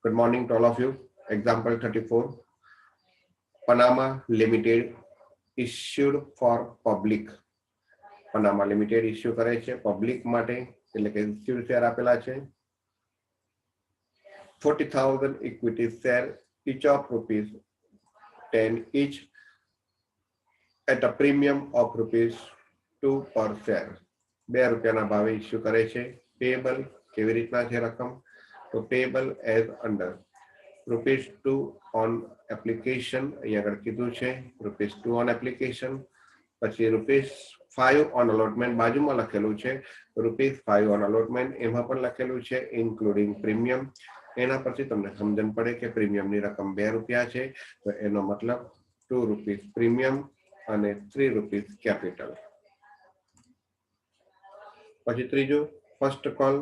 Good morning to all of you. Example 34. Panama Limited issued for public. Panama Limited issue કરે છે public માટે એટલે કે issued share આપેલા છે 40,000 equity share each of rupees 10 each at a premium of rupees 2 per share. 2 રૂપિયાના ભાવે issue કરે છે. પેએબલ કેવી રીતના છે રકમ? તો payable as under ₹2 on application, અહીંયા આગળ કીધું છે ₹2 on application, પછી ₹5 on allotment બાજુમાં લખેલું છે ₹5 on allotment, એમાં પણ લખેલું છે ઇન્ક્લુડિંગ પ્રીમિયમ. એના પછી તમને સમજણ પડે કે પ્રીમિયમની રકમ ₹2 છે તો એનો મતલબ ₹2 પ્રીમિયમ અને ₹3 કેપિટલ. પછી ત્રીજું ફર્સ્ટ કોલ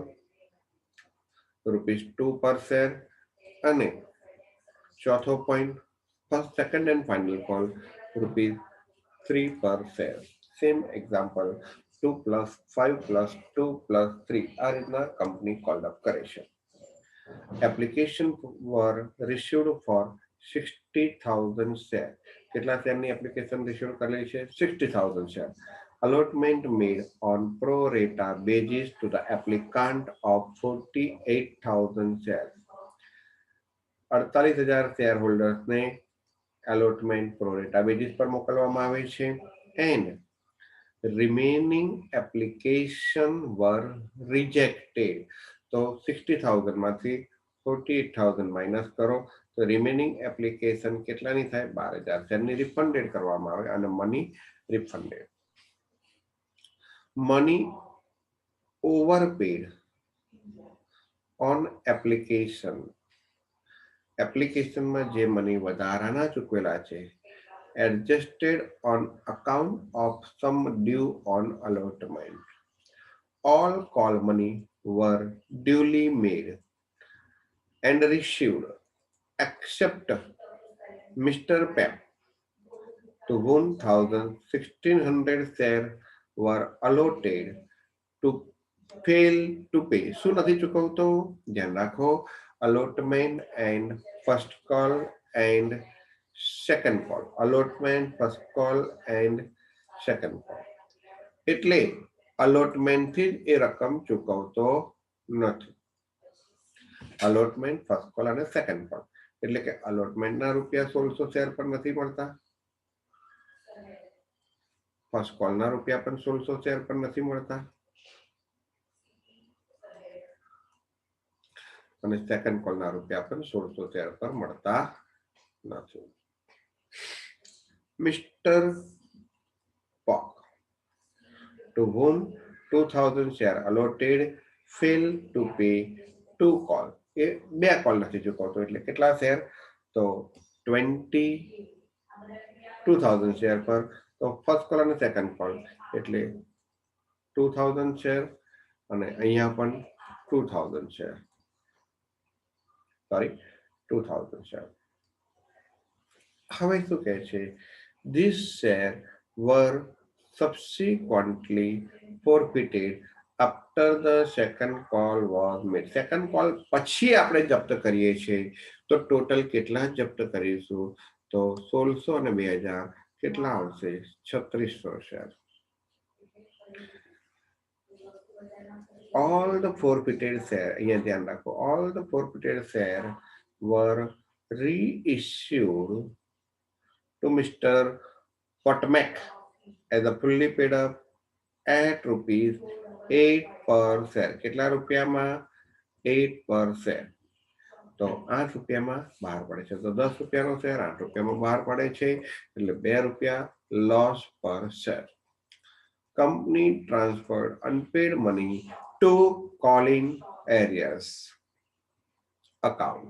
₹2 પર શેર અને ચોથો point first second and final call ₹3 પર શેર. સેમ એક્ઝામ્પલ 2 + 5 + 2 + 3 આ રીતના કંપની કોલ અપ કરે છે. એપ્લિકેશન વર રિસીવ્ડ ફોર 60,000 શેર. કેટલા શેરની એપ્લિકેશન રિસીવ કરેલી છે? 60,000 share. Allotment made on pro rata basis to the applicant of 48,000 shares. 48,000 share holders ને allotment pro rata basis પર મોકલવામાં આવે છે and remaining application were rejected. તો 60,000 માંથી 48,000 માઇનસ કરો તો રિમેનિંગ એપ્લિકેશન કેટલાની થાય? 12,000 શેરની રિફંડેડ કરવામાં આવે અને money refunded. money overpaid on application. એપ્લિકેશનમાં જે મની વધારાના ચૂકવેલા છે adjusted on account of some due on allotment. All call money were duly made and received except Mr. Pep, to whom 1,600 shares were allotted to fail to pay. શું નથી ચૂકવતો? ધ્યાન રાખો, allotment and first call and second call. allotment, first call and second call. એટલે allotment થી જ એ રકમ ચૂકવતો નથી. allotment, first call અને second call. એટલે કે allotment ના ₹1600 શેર પર નથી મળતા, ફર્સ્ટ કોલ ના ₹1600 શેર પર નથી મળતા અને સેકન્ડ કોલ ના ₹1600 શેર પર મળતા નથી. Mister Pok, to whom 2,000 share allotted fail to pay 2 call. A 2 call નથી ચૂકવતો એટલે કેટલા શેર? તો 22,000 શેર પર. તો ફર્સ્ટ કોલ અને સેકન્ડ કોલ એટલે 2,000 શેર અને અહીંયા પણ 2,000 શેર, સોરી 2,000 શેર. હવે શું કહે છે? This share were subsequently forfeited after the second call was made. Second call પછી આપણે જપ્ત કરીએ છીએ તો ટોટલ કેટલા જપ્ત કરીશું? તો 1600 અને 2000 કેટલા આવશે? 3600 share. All the forfeited share, અહીંયા ધ્યાન રાખો, all the forfeited share were reissued to Mr. Potmac as a fully paid up at ₹8 per share. કેટલા રૂપિયામાં? 8 per share. તો ₹8 બહાર પડે છે. તો ₹10 શેર ₹8 બહાર પડે છે એટલે ₹2 લોસ પર share. Company transferred unpaid money to calling areas account.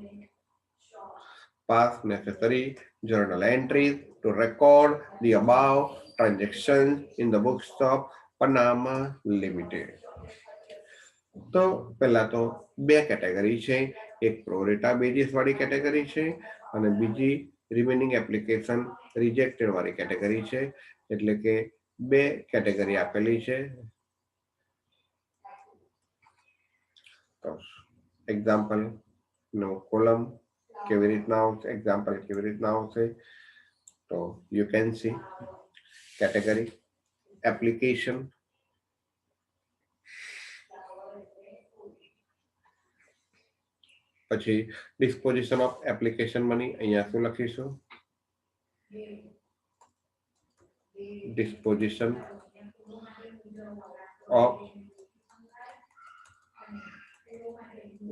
Pass necessary journal entries to record the above transactions in the books of Panama Limited. તો પહેલા તો 2 કેટેગરી છે, એક પ્રોરેટા બેઝિસ વાળી કેટેગરી છે અને બીજી રિમેનિંગ એપ્લિકેશન રિજેક્ટેડ વાળી કેટેગરી છે. એટલે કે 2 કેટેગરી આપેલી છે. તો એક્ઝામ્પલ નો કોલમ કેવી રીતના આવશે, એક્ઝામ્પલ કેવી રીતના આવશે. તો you can see category application, પછી ડિસ્પોઝિશન ઓફ એપ્લિકેશન મની, અહીંયા શું લખીશું, disposition of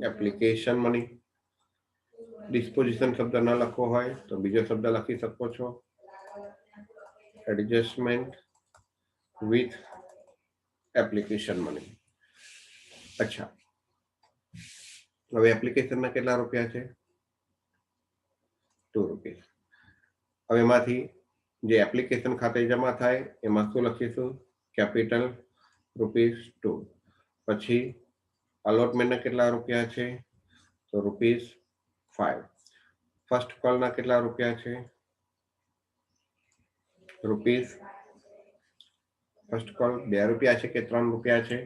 application money. Disposition શબ્દ ન લખવો હોય તો બીજો શબ્દ લખી શકો છો, એડજસ્ટમેન્ટ વિથ એપ્લિકેશન મની. અચ્છા, હવે એપ્લિકેશનના કેટલા રૂપિયા છે, 2 રૂપિયા. હવે એમાંથી જે એપ્લિકેશન ખાતે જમા થાય એમાં શું લખીશું, કેપિટલ ₹2. પછી અલોટમેન્ટના કેટલા રૂપિયા છે, તો ₹5. ફર્સ્ટ કોલના કેટલા રૂપિયા છે, રૂપીસ, ફર્સ્ટ કોલ 2 રૂપિયા છે કે 3 રૂપિયા છે,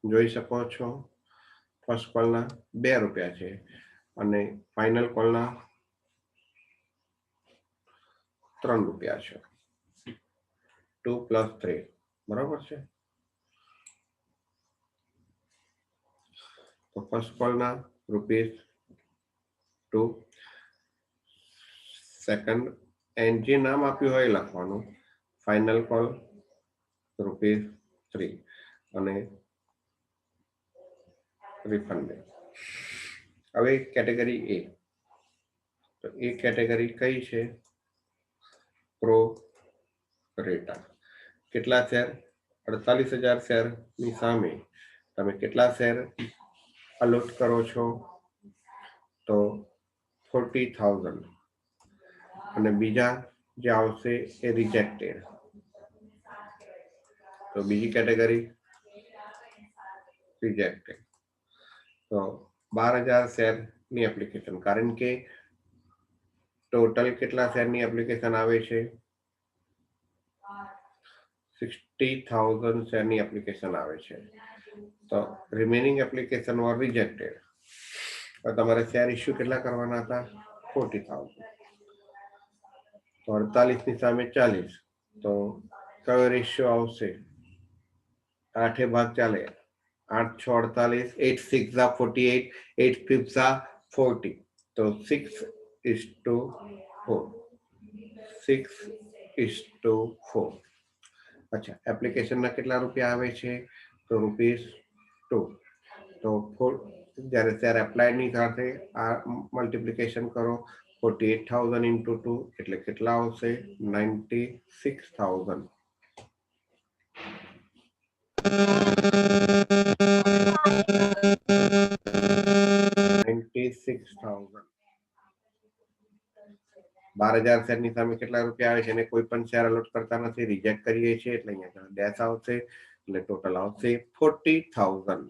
જોઈ શકો છો. ફર્સ્ટ કોલના 2 રૂપિયા છે અને ફાઇનલ કોલના 3 રૂપિયા છે. 2 + 3 બરાબર છે. તો ફર્સ્ટ કોલના ₹2, સેકન્ડ એન્ડ જે નામ આપ્યું હોય લખવાનું, ફાઇનલ કોલ ₹3 અને રિફંડ. હવે કેટેગરી એ, તો એ કેટેગરી કઈ છે, પ્રો રેટા. કેટલા શેર, 48,000 શેરની સામે તમે કેટલા શેર અલોટ કરો છો, તો 40,000. અને બીજા જે આવશે એ રિજેક્ટેડ. તો બીજી કેટેગરી રિજેક્ટેડ. તો 12,000 શેરની એપ્લિકેશન, કારણ કે ટોટલ કેટલા શેરની એપ્લિકેશન આવે છે, 60,000 શેરની એપ્લિકેશન આવે છે. તો રિમેનિંગ એપ્લિકેશન વર રિજેક્ટેડ. તો તમારે શેર ઇસ્યુ કેટલા કરવાના હતા, 40,000. તો 48 ની સામે 40, તો કયો રેશિયો આવશે, 8 ભાગ ચાલે, 8 × 6 = 48, 8 × 6 = 48, 8 × 5 = 40. તો 6:4, 6:4. અચ્છા, એપ્લિકેશનના કેટલા રૂપિયા આવે છે, તો ₹2. તો જ્યારે શેર એપ્લાયડ ની સાથે આ મલ્ટિપ્લિકેશન કરો, 48,000 × 2 એટલે કેટલા આવશે, 96,000. 96,000. 12,000 શેરની સામે કેટલા રૂપિયા આવે છે, અને કોઈ પણ શેર અલોટ કરતા નથી, રિજેક્ટ કરીએ છીએ, એટલે અહીંયા ડેશ આવશે, એટલે ટોટલ આવશે 40,000.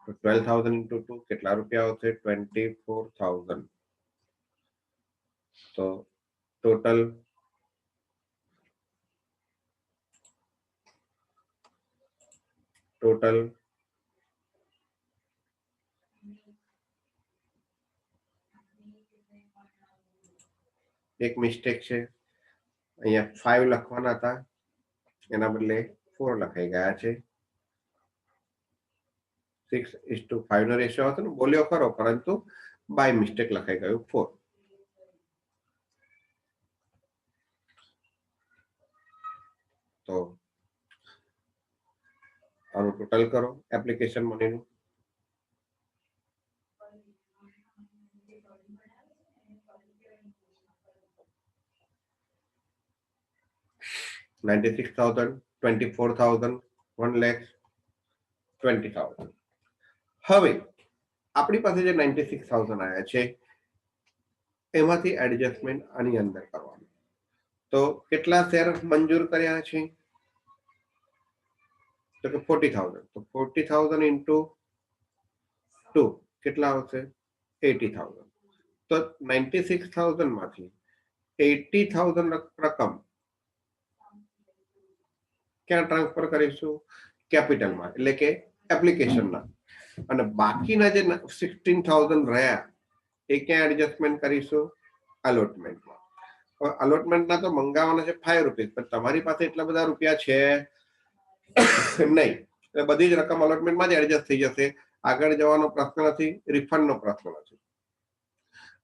12,000 × 2 કેટલા રૂપિયા આવશે, 24,000. તો ટોટલ એક મિસ્ટેક છે, અહીંયા 5 લખવાના હતા, એના બદલે 4 લખાઈ ગયા છે. 6:5 નો રેશિયો હતો ને, બોલ્યો ખરો, પરંતુ બાય મિસ્ટેક લખાઈ ગયું 4. તો આનું ટોટલ કરો એપ્લિકેશન મનીનું. $96,000, $24,000, $1,20,000. હવે આપણી પાસે જે 96,000 આવ્યા છે એમાંથી એડજસ્ટમેન્ટ આની અંદર કરવાનું. તો કેટલા શેર મંજૂર કર્યા છે, તો કે 40,000. તો 40,000 × 2 કેટલા આવશે, 80,000. તો 96,000 માંથી 80,000 રકમ ક્યાં ટ્રાન્સફર કરીશું, કેપિટલમાં, એટલે કે એપ્લિકેશનના. અને બાકીના જે 16,000 રહ્યા એ ક્યાં એડજસ્ટમેન્ટ કરીશું? અલોટમેન્ટમાં. હવે અલોટમેન્ટના તો મંગાવવાના છે 5 રૂપિયા, પણ તમારી પાસે એટલા બધા રૂપિયા છે નહીં, એટલે બધી જ રકમ અલોટમેન્ટમાં જ એડજસ્ટ થઈ જશે. આગળ જવાનો પ્રશ્ન નથી, રિફંડનો પ્રશ્ન નથી.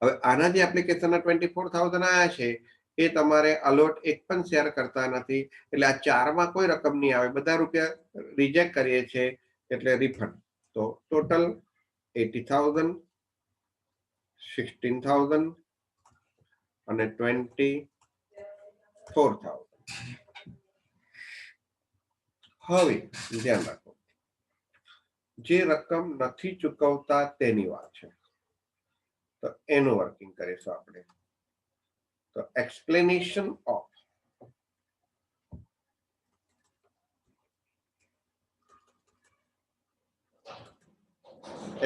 હવે આના જે એપ્લિકેશનના 24,000 આવ્યા છે એ તમારે અલોટ એક પણ શેર કરતા નથી, એટલે આ ચારમાં કોઈ રકમ નહીં આવે, બધા રૂપિયા રિજેક્ટ કરીએ છીએ, એટલે રિફંડ. તો ટોટલ 80,000, 16,000 અને 24,000. હવે ધ્યાન રાખો, જે રકમ નથી ચૂકવતા તેની વાત છે, તો એનું વર્કિંગ કરીશું આપણે. તો એક્સપ્લેનેશન ઓફ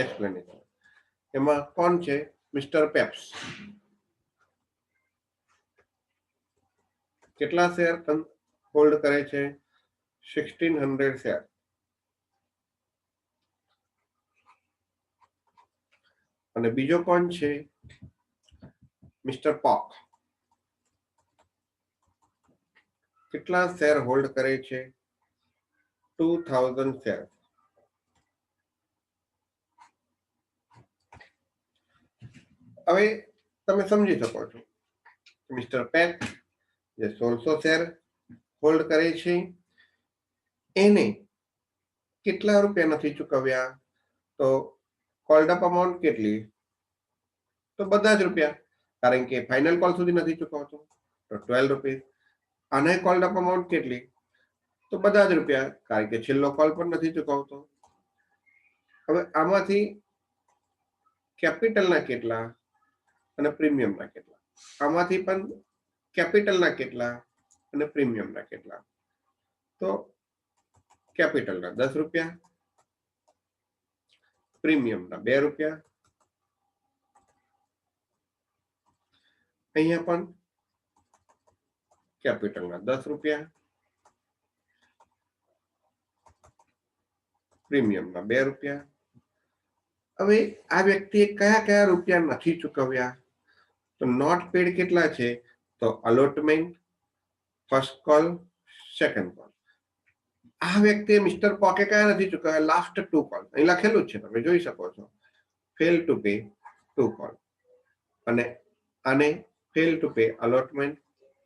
એક્સપ્લેનેશન, એમાં કોણ છે? મિસ્ટર પેપ્સ. કેટલા શેર હોલ્ડ કરે છે? 1600 શેર. અને બીજો કોણ છે? મિસ્ટર પોક. કેટલા શેર હોલ્ડ કરે છે? 2000 શેર. હવે તમે સમજી શકો છો, મિસ્ટર પેક જે 1600 શેર હોલ્ડ કરે છે, એને કેટલા રૂપિયા નથી ચૂકવ્યા? તો કોલ્ડ અપ અમાઉન્ટ કેટલી? તો બધા જ રૂપિયા, કારણ કે ફાઇનલ કોલ સુધી નથી ચૂકવતો, તો 12 રૂપીસ. આને કોલ્ડ અપ અમાઉન્ટ કેટલી? તો બધા જ રૂપિયા, કારણ કે છેલ્લો કોલ પણ નથી ચૂકવતો. હવે આમાંથી કેપિટલના કેટલા અને પ્રીમિયમના કેટલા? આમાંથી પણ કેપિટલના કેટલા અને પ્રીમિયમના કેટલા? તો કેપિટલના 10 રૂપિયા, પ્રીમિયમના 2 રૂપિયા. અહીંયા પણ કેપિટલના 10 રૂપિયા, પ્રીમિયમના 2 રૂપિયા. હવે આ વ્યક્તિએ કયા કયા રૂપિયા નથી ચૂકવ્યા? તો નોટ પેડ કેટલા છે? તો allotment, first call, second call. આ વ્યક્તિએ મિસ્ટર પોકે કયા નથી ચૂકવ્યા? Last 2 call. અહીં લખેલું જ છે, તમે જોઈ શકો છો. Fail to pay 2 call. અને આને fail to pay allotment,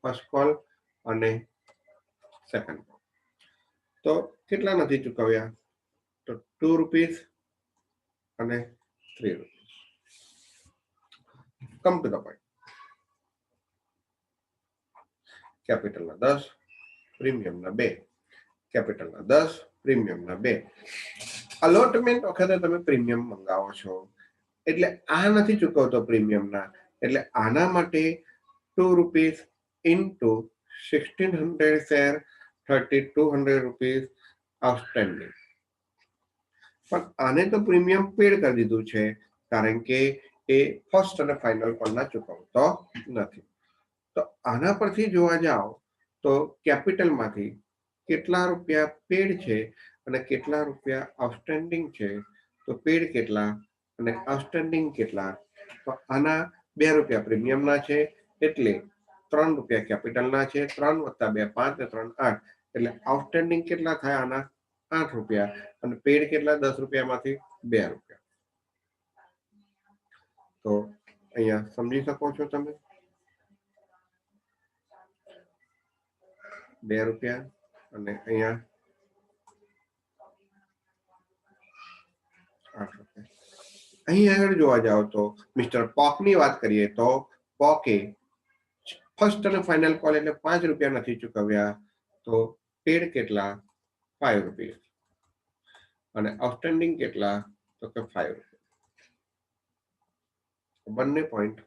first call અને સેકન્ડ કોલ. તો કેટલા નથી ચૂકવ્યા? તો 2 રૂપીસ અને 3 rupees. Come to the point. કેપિટલના 10, પ્રીમિયમના 2. કેપિટલના 10, પ્રીમિયમના 2. અલોટમેન્ટ વખતે તમે પ્રીમિયમ મંગાવો છો, એટલે આ નથી ચૂકવતો પ્રીમિયમના, એટલે આના માટે 2 rupees into 1600 share, 3200 rupees outstanding. પણ આને તો પ્રીમિયમ પેડ કરી દીધું છે, કારણ કે એ ફર્સ્ટ અને ફાઇનલ કોલના ચૂકવતો નથી. તો આના પરથી જોવા જાઓ તો કેપિટલમાંથી કેટલા રૂપિયા પેડ છે અને કેટલા રૂપિયા આઉટસ્ટેન્ડિંગ છે? તો પેડ કેટલા અને આઉટસ્ટેન્ડિંગ કેટલા? તો આના 2 રૂપિયા પ્રીમિયમના છે, એટલે 3 રૂપિયા કેપિટલના છે. 3 + 2 5 ને 3 8, એટલે આઉટસ્ટેન્ડિંગ કેટલા થાય આના? 8 રૂપિયા. અને પેડ કેટલા? 10 રૂપિયામાંથી 2 રૂપિયા. તો અહીંયા સમજી શકો છો તમે, 2 રૂપિયા અને અહીંયા 8 રૂપિયા. અહીં આગળ જોવા જાવ તો મિસ્ટર પોકની વાત કરીએ તો પોકે ફર્સ્ટ અને ફાઇનલ કોલ એટલે 5 રૂપિયા નથી ચૂકવ્યા, તો પેડ કેટલા? 5 રૂપિયા. અને આઉટસ્ટેન્ડિંગ કેટલા? તો કે 5 રૂપિયા. બંને પોઈન્ટ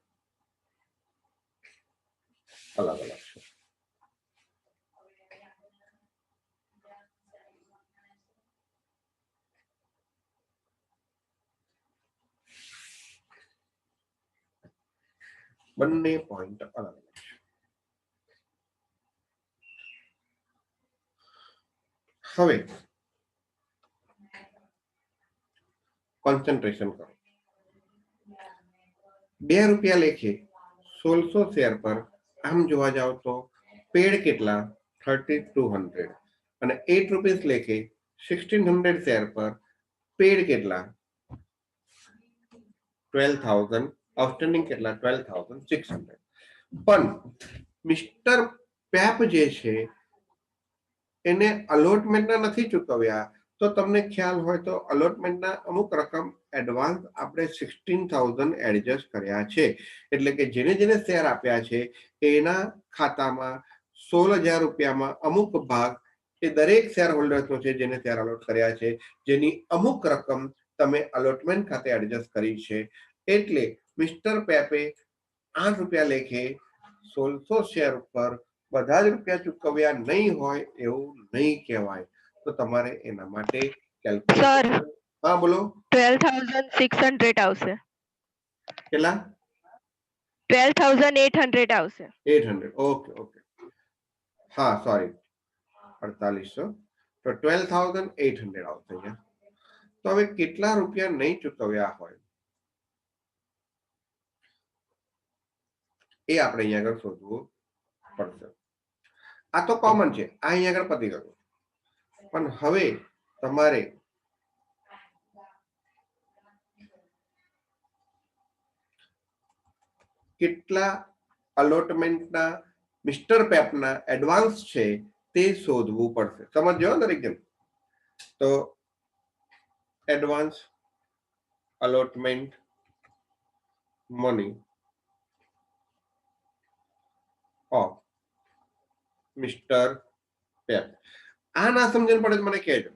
અલગ અલગ છે. બંને પોઈન્ટ અલગ અલગ છે. હવે કોન્સન્ટ્રેશન કરો. ₹2 લેખે 1600 શેર પર આમ જોવા જાવ તો પેડ કેટલા 3200 અને ₹8 લેખે 1600 શેર પર પેડ કેટલા 12,000, આઉટસ્ટેન્ડિંગ કેટલા 12,600. પણ મિસ્ટર પેપ જે છે એને અલોટમેન્ટના નથી ચૂકવ્યા, તો તમને ખ્યાલ હોય તો અલોટમેન્ટના અમુક રકમ એડવાન્સ આપણે 16,000 એડજસ્ટ કર્યા છે. એટલે કે જેને જેને શેર આપ્યા છે એના ખાતામાં ₹16,000 અમુક ભાગ એ દરેક શેર હોલ્ડર્સનો છે જેને શેર અલોટ કર્યા છે, જેની અમુક રકમ તમે અલોટમેન્ટ ખાતે એડજસ્ટ કરી છે. એટલે મિસ્ટર પેપે ₹8 લેખે 1600 શેર ઉપર બધા જ રૂપિયા ચૂકવ્યા નહીં હોય એવું નહીં કહેવાય. તો તમારે એના માટે કેલ્ક્યુલેશન. સર હા બોલો. 12,600 આવશે. કેટલા? 12,800 આવશે. 800. Okay okay. હા સોરી 4800. તો 12,800 આવશે અહીંયા. તો હવે કેટલા રૂપિયા નહીં ચૂકવ્યા હોય એ આપણે અહીંયા આગળ શોધવું પડશે. આ તો કોમન છે, આ અહીંયા આગળ પતી ગયું. પણ હવે તમારે કેટલા અલોટમેન્ટના મિસ્ટર પેપના એડવાન્સ છે તે શોધવું પડશે. સમજો દરેક જણ. તો advance allotment money of mister Pep. આ ના સમજણ પડે મને કહેજો.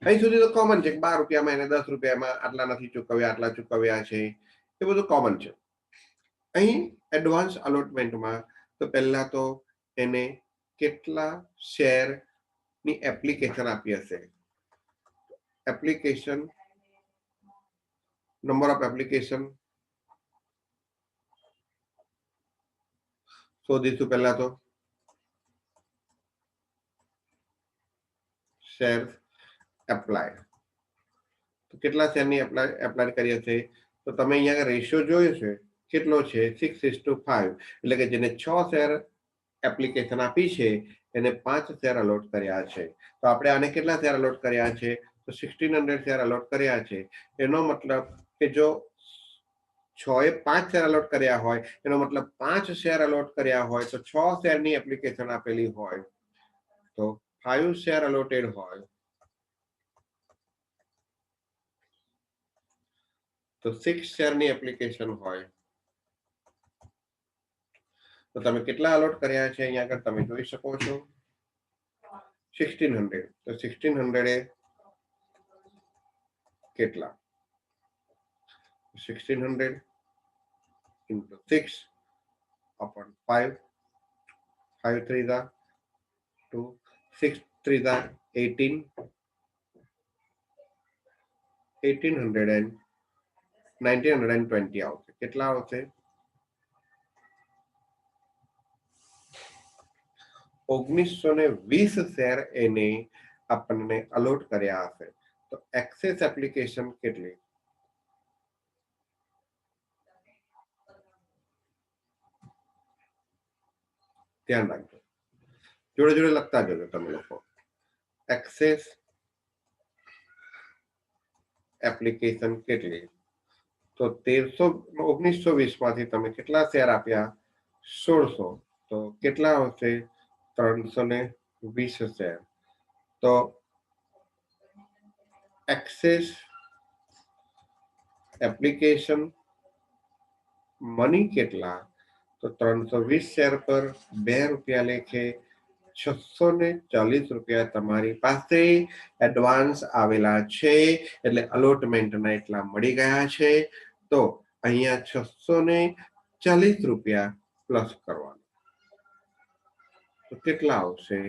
અહીં સુધી તો કોમન છે કે ₹12 એને ₹10 આટલા નથી ચૂકવ્યા, આટલા ચૂકવ્યા છે, એ બધું કોમન છે. અહીં એડવાન્સ અલોટમેન્ટમાં તો પહેલા તો એને કેટલા શેર ની એપ્લિકેશન આપી હશે, એપ્લિકેશન નંબર ઓફ એપ્લિકેશન શોધીશું. પહેલા તો શેર એપ્લાય, તો કેટલા શેરની એપ્લાય કરી હશે, તો તમે અહીંયા રેશિયો જોયો છે કેટલો છે 6:5. એટલે કે જેને 6 શેર એપ્લિકેશન આપી છે એને 5 શેર અલોટ કર્યા છે. તો આપણે આને કેટલા શેર અલોટ કર્યા છે, તો 1600 શેર અલોટ કર્યા છે. એનો મતલબ કે જો 6 એ 5 શેર અલોટ કર્યા હોય એનો મતલબ 5 શેર અલોટ કર્યા હોય તો 6 શેરની એપ્લિકેશન આપેલી હોય તો 5 શેર અલોટેડ હોય તો 6 શેરની એપ્લિકેશન હોય તો તમે કેટલા અલોટ કર્યા છે અહીંયા આગળ તમે જોઈ શકો છો 1600. તો 1600 એ કેટલા 1600 into 6 upon 5, 5 3 the 2, 6 3 the 18, 1800 and 1920 આવશે. કેટલા આવશે 1920 શેર એને આપણને અલોટ કર્યા હશે. તો એક્સેસ એપ્લિકેશન કેટલી ધ્યાન રાખજો, જોડે જોડે લખતા જજો તમે લોકો. એક્સેસ એપ્લિકેશન કેટલી, તો 1920 માંથી તમે કેટલા શેર આપ્યા 1600, તો કેટલા આવશે 320 શેર. તો એક્સેસ એપ્લિકેશન મની કેટલા, તો 320 શેર પર ₹2 લેખે 640 રૂપિયા તમારી પાસે એડવાન્સ આવેલા છે. એટલે અલોટમેન્ટના એટલા મળી ગયા છે. તો અહીંયા 640 રૂપિયા પ્લસ કરવાનું તો કેટલા આવશે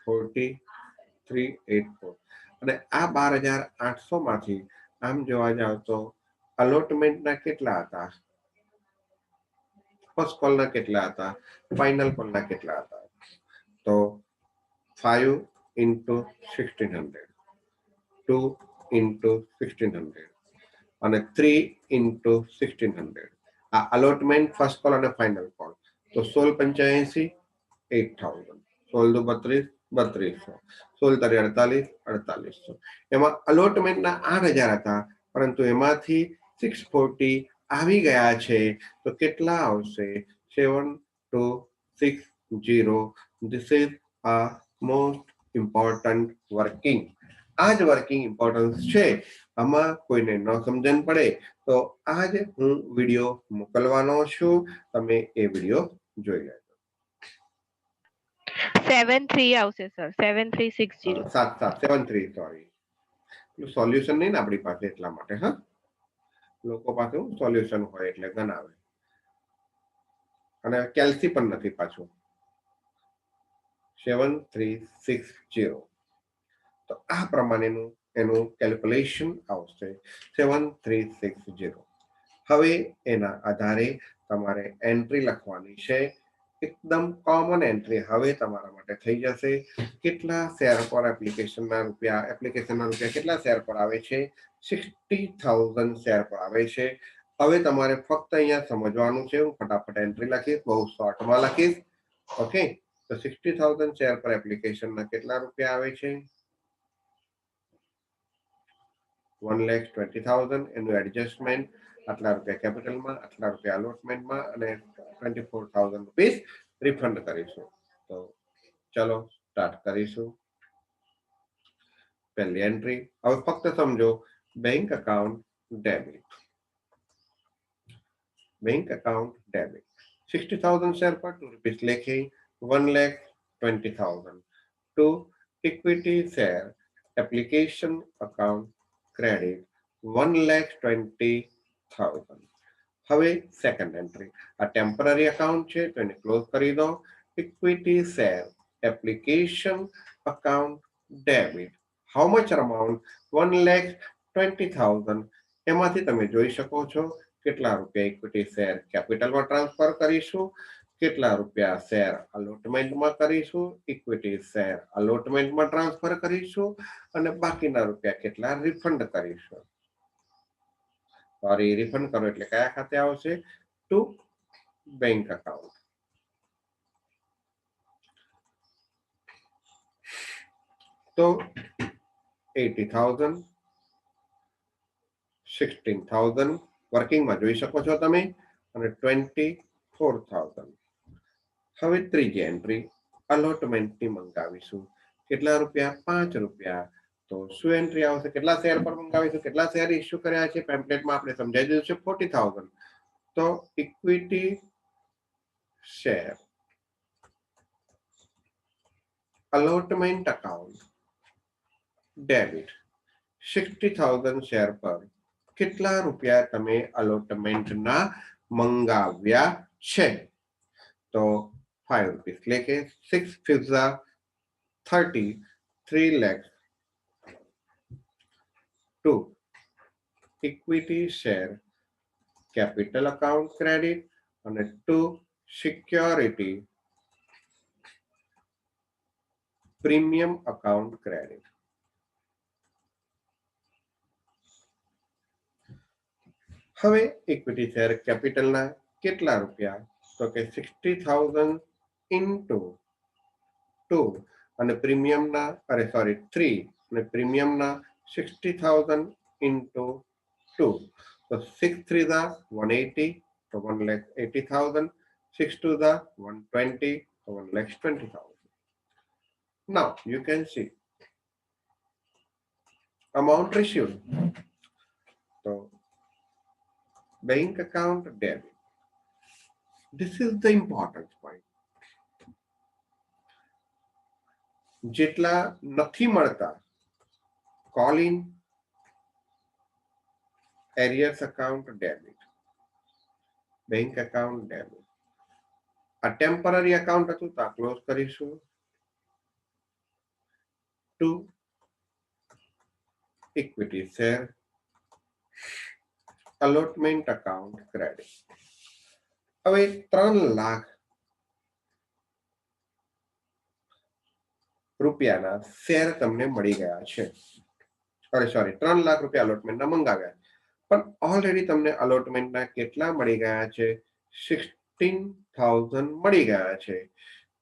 4384. અને આ 12,800 માંથી આમ જોવા જાવ તો અલોટમેન્ટના કેટલા હતા, ફર્સ્ટ કોલના કેટલા હતા, ફાઇનલ કોલના કેટલા હતા, તો 5 into 1600 2 into 1600 અને 3 into 1600. આ અલોટમેન્ટ ફર્સ્ટ કોલ અને ફાઇનલ કોલ. તો 16 85 8000, 16 32 3200, 16 48 4800. એમાં અલોટમેન્ટના 8000 હતા, પરંતુ એમાંથી 640 આવી ગયા છે. તો કેટલા આવશે? 7260. This is a most important working. આ જ વર્કિંગ ઇમ્પોર્ટન્સ છે. આમાં કોઈને ન સમજણ પડે તો આજ હું વિડીયો મોકલવાનો છું, તમે એ વિડીયો જોઈ લેજો. 73 આવશે સર, 7360. 73, સોરી, સોલ્યુશન નહીં ને આપણી પાસે, એટલા માટે. હા, લોકો પાસે સોલ્યુશન હોય એટલે ગણાવે, અને કેલ્સી પણ નથી પાછું. 7360. તો આ પ્રમાણેનું એનું કેલ્ક્યુલેશન આવશે 7360. હવે એના આધારે તમારે એન્ટ્રી લખવાની છે, એકદમ કોમન એન્ટ્રી હવે તમારા માટે થઈ જશે. કેટલા શેર પર એપ્લિકેશનના રૂપિયા કેટલા શેર પર આવે છે? 60,000 શેર પર આવે છે. હવે તમારે ફક્ત અહીંયા સમજવાનું છે. હું ફટાફટ એન્ટ્રી લખીશ, બહુ શોર્ટમાં લખીશ. ઓકે, તો 60,000 શેર પર એપ્લિકેશનના કેટલા રૂપિયા આવે છે? 1,20,000. એનું એડજસ્ટમેન્ટ, આટલા રૂપિયા કેપિટલમાં, આટલા રૂપિયા અલોટમેન્ટમાં, અને 24,000 રૂપીસ રિફંડ કરીશું. તો ચલો સ્ટાર્ટ કરીશું. પહેલી એન્ટ્રી. હવે ફક્ત સમજો, bank account debit. Bank account debit 60,000 share પર 2 રૂપીસ લેખી 1,20,000 to equity share application account credit 1,20,000. હવે સેકન્ડ એન્ટ્રી. આ ટેમ્પરરી અકાઉન્ટ છે તો એને ક્લોઝ કરી દો. Equity share application account debit. How much amount? 1,20,000. એમાંથી તમે જોઈ શકો છો કેટલા રૂપિયા ઇક્વિટી શેર કેપિટલમાં ટ્રાન્સફર કરીશું, કેટલા રૂપિયા શેર અલોટમેન્ટમાં કરીશું, ઇક્વિટી શેર અલોટમેન્ટમાં ટ્રાન્સફર કરીશું, અને બાકીના રૂપિયા કેટલા રિફંડ કરીશું. સોરી, રિફંડ કરો એટલે કયા ખાતે આવશે? To bank account. તો 80,000, 16,000 વર્કિંગમાં જોઈ શકો છો તમે, અને 24,000. હવે ત્રીજી એન્ટ્રી અલોટમેન્ટની મંગાવીશું. કેટલા રૂપિયા? 5 રૂપિયા. તો શું એન્ટ્રી આવશે? કેટલા શેર પર મંગાવીશું, કેટલા શેર ઇસ્યુ કર્યા છે? પેમ્પલેટમાં આપણે સમજાવી દીધું છે 40,000. તો equity share allotment account debit 60,000 share પર કેટલા રૂપિયા તમે અલોટમેન્ટના મંગાવ્યા છે? તો 5 રૂપીસ લેખે 6 ફિઝા 30, 3 lakhs to equity share capital account credit અને to security premium account credit. હવે ઇક્વિટી શેર કેપિટલના કેટલા રૂપિયા? તો કે 60,000 into 2 અને પ્રીમિયમના 3 અને પ્રીમિયમના 60,000 into 2. તો 6 3 the 180, તો 1,80,000. 6 2 the 120, so 1,20,000. Now you can see amount received. So bank account debit. This is the important point. જેટલા નથી મળતા, call in arrears account debit, bank account debit. આ ટેમ્પરરી અકાઉન્ટ હતું તો ક્લોઝ કરીશું. Two equity share allotment account credit. હવે 3 લાખ રૂપિયાના share તમને મળી ગયા છે. સોરી 3 લાખ રૂપિયા અલોટમેન્ટના મંગાવ્યા, પણ ઓલરેડી તમને અલોટમેન્ટના કેટલા મળી ગયા છે? 16,000 મળી ગયા છે.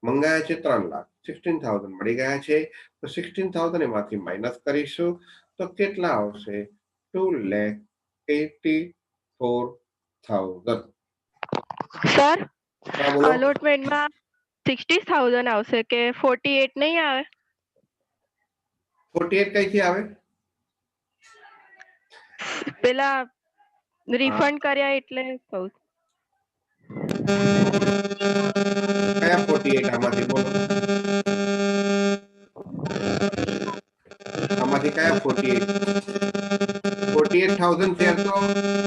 મંગાયા છે 3 લાખ, 16,000 મળી ગયા છે. તો 16,000 એમાંથી માઇનસ કરીશું તો કેટલા આવશે? 2,84,000. સર હા બોલો. અલોટમેન્ટમાં 60,000 આવશે કે 48 નહીં આવે? 48 કઈથી આવે? પેલા રિફંડ કર્યા એટલે કહું. કયા 48 આમાંથી બોલો? આમાંથી કયા 48? 48,000 શેર તો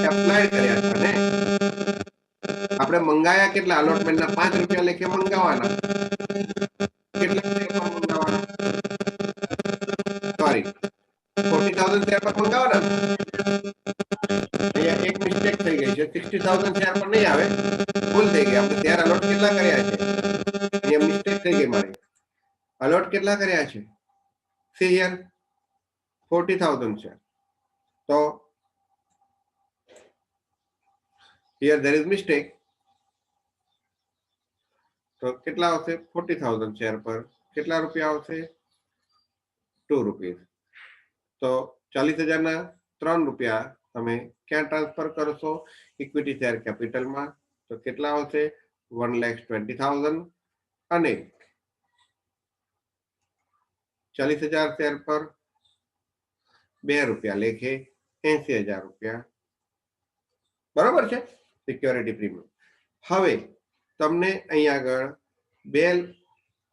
એપ્લાય કર્યા હતા ને. આપણે મંગાયા કેટલા? અલોટમેન્ટના 5 રૂપિયા લેખે મંગાવવાના. કેટલા શેરમાં મંગાવવાના? સોરી, 40,000 શેર પર મંગાવવાના. અહીંયા એક મિસ્ટેક થઈ ગઈ છે. 60,000 શેર પર નહીં આવે, ભૂલ થઈ ગઈ. આપણે શેર અલોટ કેટલા કર્યા છે? અહીંયા મિસ્ટેક થઈ ગઈ મારી. અલોટ કેટલા કર્યા છે? C here 40,000 share. તો here there is mistake. તો કેટલા આવશે? 40,000 શેર પર કેટલા રૂપિયા આવશે? 2 રૂપીસ. તો 40,000 ના 3 રૂપિયા તમે ક્યાં ટ્રાન્સફર કરશો? ઇક્વિટી શેર કેપિટલમાં. તો કેટલા આવશે? 1,20,000. અને 40,000 શેર પર 2 રૂપિયા લેખે 80,000 રૂપિયા. બરોબર છે? Security premium. હવે તમને અહીંયા આગળ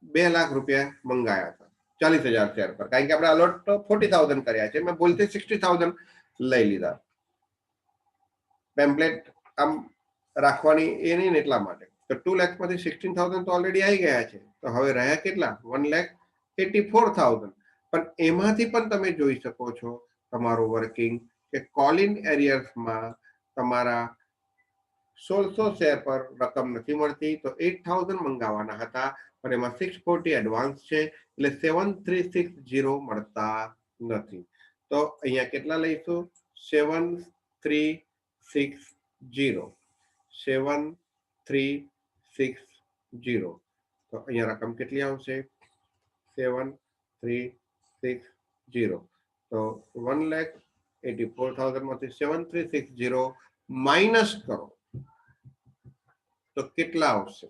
2 લાખ રૂપિયા મંગાયા હતા 40,000 શેર પર, કારણ કે આપણે અલોટ 40,000 કર્યા છે. મેં બોલતી 60,000 લઈ લીધા. પેમ્પલેટ આમ રાખવાની એ નહીં ને એટલા માટે. તો 2 લાખ માંથી 16,000 તો ઓલરેડી આવી ગયા છે. તો હવે રહ્યા કેટલા? 1,84,000. પણ એમાંથી પણ તમે જોઈ શકો છો તમારું વર્કિંગ કે કોલિન એરિયર્સમાં તમારા 1600 શેર પર રકમ નથી મળતી. તો 8,000 મંગાવવાના હતા, પણ એમાં 640 એડવાન્સ છે, એટલે 7,360 મળતા નથી. તો અહીંયા કેટલા લઈશું? 7,360. 7,360. તો અહીંયા રકમ કેટલી આવશે? 7,360. તો 1,84,000 માંથી 7,360 માઇનસ કરો તો કેટલા આવશે?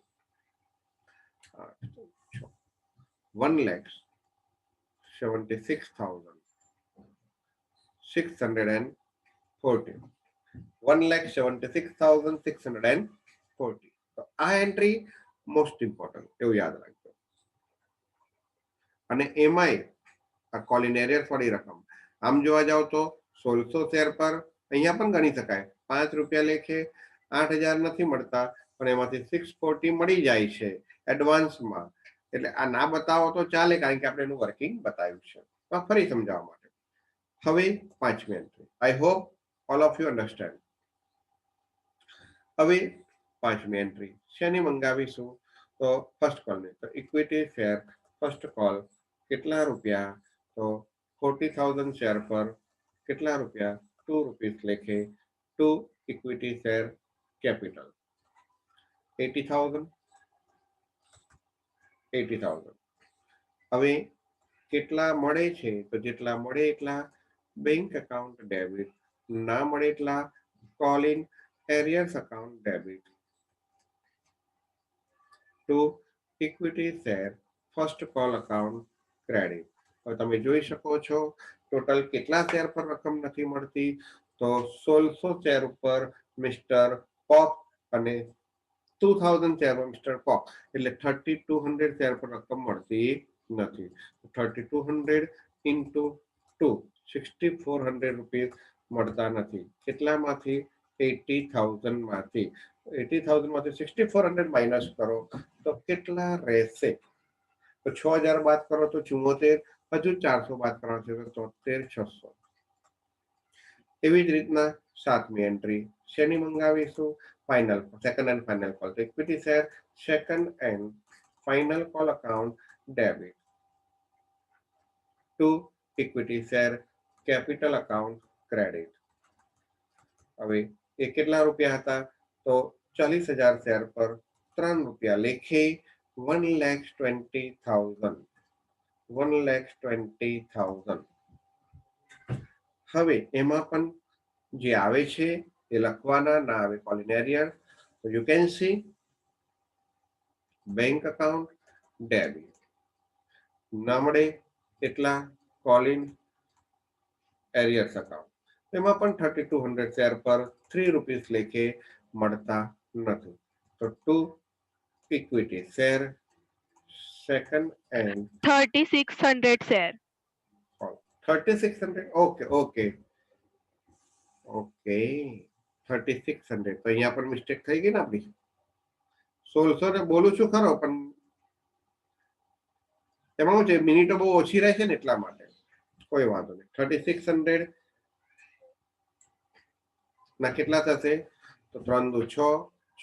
1,76,640. 1,76,640. તો આ એન્ટ્રી મોસ્ટ ઇમ્પોર્ટન્ટ, એવું યાદ રાખજો. અને એમાંય આ કોલિન એરિયર્સ વાળી રકમ આમ જોવા જાવ તો 1600 શેર પર અહીંયા પણ ગણી શકાય. 5 રૂપિયા લેખે 8,000 નથી મળતા, પણ એમાંથી 640 મળી જાય છે એડવાન્સમાં. એટલે આ ના બતાવો તો ચાલે, કારણ કે આપણે એનું વર્કિંગ બતાવ્યું છે. ફરી સમજાવવા માટે હવે 5મી entry. I hope all of you understand. હવે 5મી એન્ટ્રી શેની મંગાવીશું? તો ફર્સ્ટ કોલની. તો ઇક્વિટી શેર ફર્સ્ટ કોલ કેટલા રૂપિયા? તો 40,000 શેર પર કેટલા રૂપિયા? 2 રૂપીસ લેખે 2 ઇક્વિટી શેર કેપિટલ. 80,000. 80,000. હવે કેટલા મળે છે? તો જેટલા મળે એટલા બેંક એકાઉન્ટ ડેબિટ, ના મળે એટલા choline arrears account debit to equity share first call account credit. હવે તમે જોઈ શકો છો ટોટલ કેટલા શેર પર રકમ નથી મળતી? તો 1600 શેર ઉપર મિસ્ટર પોપ અને 2,000 શેર પર મિસ્ટર પોપ, એટલે 3,200 શેર પર રકમ મળતી નથી. 3,200 ઇન્ટુ 2, 6,400 રૂપીસ મળતા નથી. કેટલામાંથી? 80,000 માંથી. 80,000 માંથી 6,400 માઇનસ કરો તો કેટલા રહેશે? તો 6,000 બાદ કરો તો 74, હજુ 400 બાદ કરવાનો છે તો 73,600. એવી જ રીતના 7મી એન્ટ્રી શેની મંગાવીશું? Final, second and final call. તો equity share second and final call account debit to equity share capital account credit. હવે એ કેટલા રૂપિયા હતા? તો 40,000 શેર પર 3 રૂપિયા લેખે 1,20,000. 1,20,000. હવે એમાં પણ જે આવે છે એ લખવાના, ના આવે choline arrear. So you can see bank account debit. ના મળે એટલા કોલિન એરિયર્સ અકાઉન્ટ. એમાં પણ 3,200 શેર પર 3 રૂપીસ લેખે મળતા નથી. તો 2 equity share second and 3,600 share. 3,600. Okay okay okay 3,600. તો અહીંયા પણ મિસ્ટેક થઈ ગઈ ને આપણી. 1600 ને બોલું છું ખરો, પણ એમાં શું છે, મિનિટો બહુ ઓછી રહે છે ને એટલા માટે. કોઈ વાંધો નહીં. 3,600 ના કેટલા થશે? તો 3 દુ 6,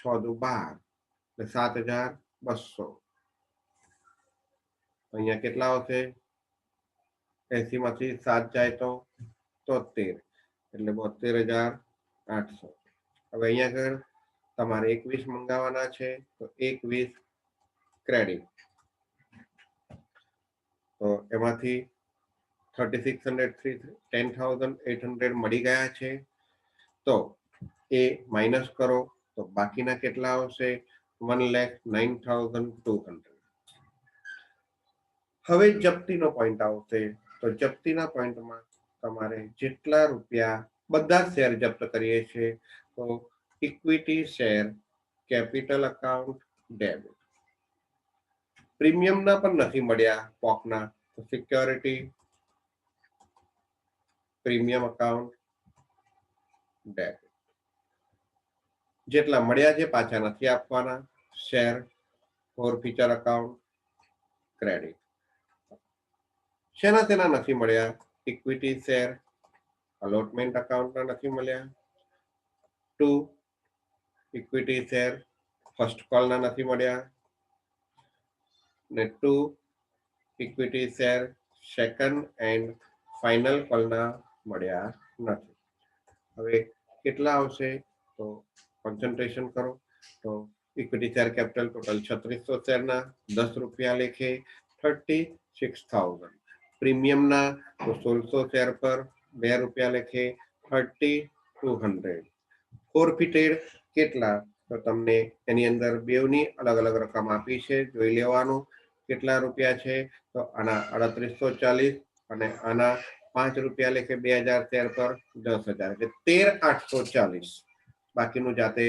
6 દુ 12, એટલે 7,200. અહીંયા કેટલા આવશે? 80 માંથી 7 જાય તો 73, એટલે 72,800. હવે અહીંયા આગળ તમારે 21 મંગાવવાના છે, તો 21 ક્રેડિટ. તો એમાંથી 3,600 10,800 મળી ગયા છે. તો એ માઇનસ કરો તો બાકીના કેટલા આવશે? 1,09,200. હવે જપ્તીનો પોઈન્ટ આવશે. તો જપ્તીના પોઈન્ટમાં તમારે જેટલા રૂપિયા બધા શેર જપ્ત કરીએ છીએ, તો equity share capital account debit. પ્રીમિયમના પણ નથી મળ્યા પોકના, તો સિક્યોરિટી પ્રીમિયમ અકાઉન્ટ ડેબિટ. જેટલા મળ્યા છે પાછા નથી આપવાના. Share for feature account credit. શેના નથી મળ્યા? ઇક્વિટી શેર અલોટમેન્ટ અકાઉન્ટના નથી મળ્યા. 2 ઇક્વિટી શેર ફર્સ્ટ કોલના નથી મળ્યા, ને 2 equity share second and final કોલના મળ્યા નથી. હવે કેટલા આવશે? તો કોન્સન્ટ્રેશન કરો. તો ઇક્વિટી શેર કેપિટલ ટોટલ 3600 શેરના 10 રૂપિયા લેખે 36,000. પ્રીમિયમના તો 1600 શેર પર 2 રૂપિયા લેખે 3,200. ફોરફિટેડ કેટલા? તો તમને એની અંદર બેવની અલગ અલગ રકમ આપી છે, જોઈ લેવાનું કેટલા રૂપિયા છે. તો આના 3,840 અને આના 5 રૂપિયા લેખે 2,000 શેર પર 10,000, એટલે 13,840. બાકીનું જાતે